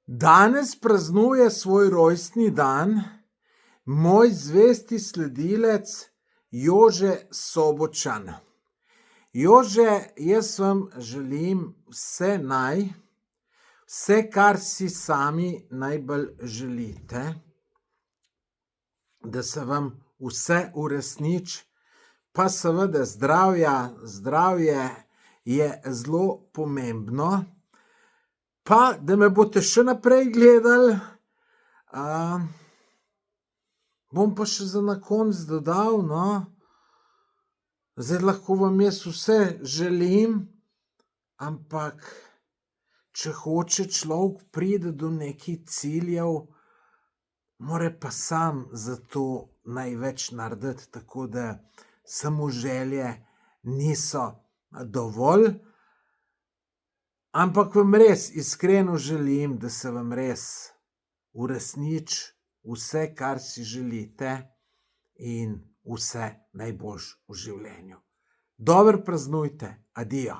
Danes praznuje svoj rojstni dan moj zvesti sledilec Jože Sobočan. Jože, jaz vam želim vse vse, kar si sami najbolj želite, da se vam vse uresniči, pa seveda zdravje je zelo pomembno, pa da me boste še naprej gledali. Bom pa še za na konec dodal, zdaj lahko vam jaz vse želim, ampak če hoče človek priti do nekih ciljev, mora pa sam za to največ narediti, tako da samo želje niso dovolj. Ampak vam res iskreno želim, da se vam res uresniči vse, kar si želite, in vse najboljše v življenju. Dobro praznujte, adijo.